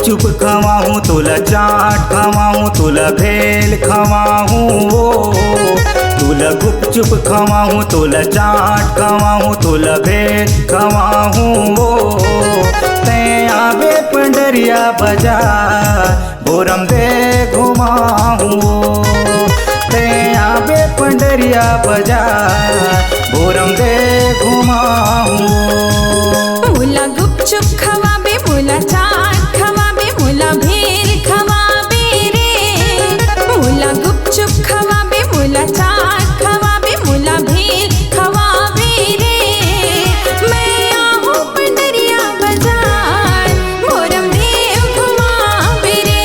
गुपचुप खवाऊँ तोला चाट खवाऊँ तोला भेल खवाऊँ वो। तोला गुपचुप खवाऊँ तोला चाट खवाऊँ तोला भेल खवाऊँ वो। तैं आवे पंडरिया बाजार भोरम दे घुमाऊँ वो। तैं आवे पंडरिया बाजार भोरम दे घुमाऊँ वो। मोला गुपचुप खवाबे मोला चाट खवाबे मोला भेल खवाबे रे। मोला गुपचुप खवाबे मोला चाट खवाबे मोला भेल खवाबे रे। मैं आहूँ पंडरिया बाजार भोरम देव घुमाबे रे।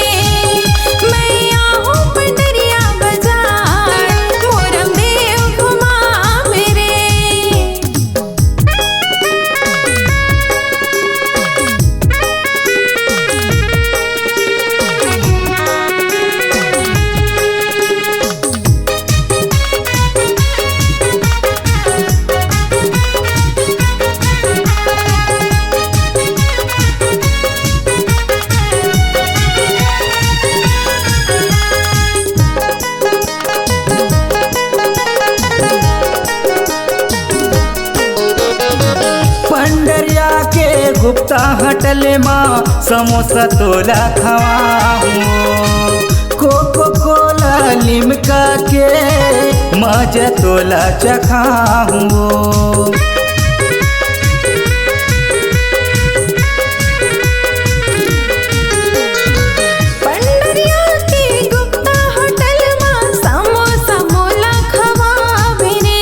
मैं आहूँ पंडरिया बाजार भोरम देव घुमाबे रे। पंडरिया के गुप्ता होटल माँ समोसा तोला खवाऊँ। कोको कोला लिमका के मजा तोला चखाऊँ। पंडरिया के गुप्ता होटल माँ समोसा मोला खवाबे रे।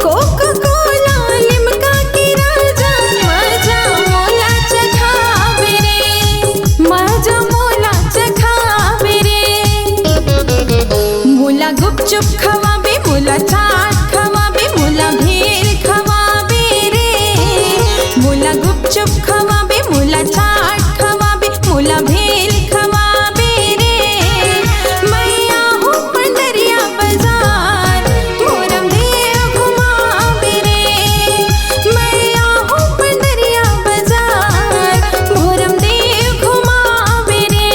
कोको कोला लिमका के राजा मजा मोला चखाबे रे। मजा मोला चखाबे रे। मोला गुपचुप खवाबे मोला चाट खवाबे मोला भेल खवाबे रे। मोला गुपचुप खवाबे मोला चाट खवाबे मोला भेल खवाबे रे। मैं आहूँ पंडरिया बाजार भोरम देव घुमाबे रे। मैं आहूँ पंडरिया बाजार भोरम देव घुमाबे रे।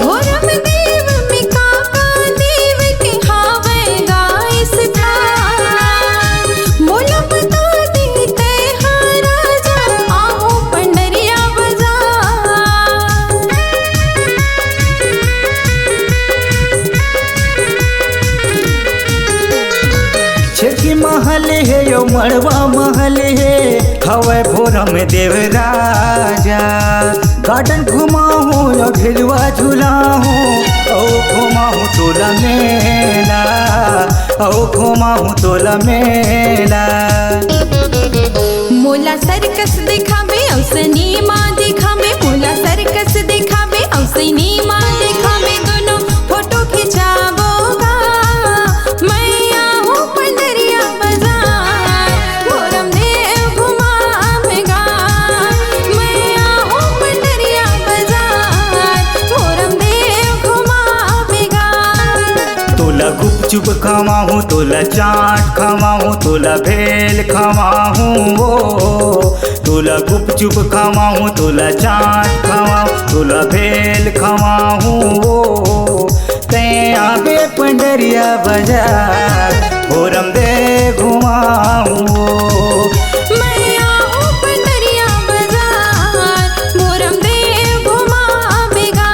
भोरम देव में काका देव के हावे गाइस थान। मोला बता देते हाँ राजा आहूँ पंडरिया बाजार। छिड़की महल है यो मड़वा महल है हवे भोरम देव राजा। गार्डन घुमाऊँ यो झिलवा झुलाऊँ औ घुमाऊँ तोला मेला औ घुमाऊँ तोला मेला। मोला सर्कस दिखावे औ सिनेमा दिखावे। मोला सर्कस दिखावे औ सिनेमा दिखावे। दोनों फोटो खिंचावोगा। मैं आहूँ पंडरिया बाजार भोरम देव घुमावेगा। मैं आहूँ पंडरिया बाजार भोरम देव घुमावेगा। तोला गुपचुप खवाऊँ तोला चाट खवाऊँ तोला भेल खवाऊँ वो। तोला गुपचुप खवाऊँ तोला चाट खवाऊँ तोला भेल खवाऊँ वो। तैं आवे पंडरिया बाजार भोरम दे घुमाऊँ वो। मैं आहूँ पंडरिया बाजार भोरम देव घुमावेगा।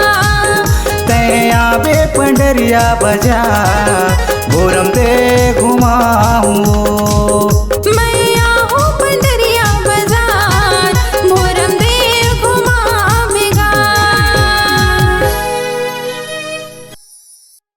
तैं आवे पंडरिया बाजार भोरम दे घुमाऊँ वो।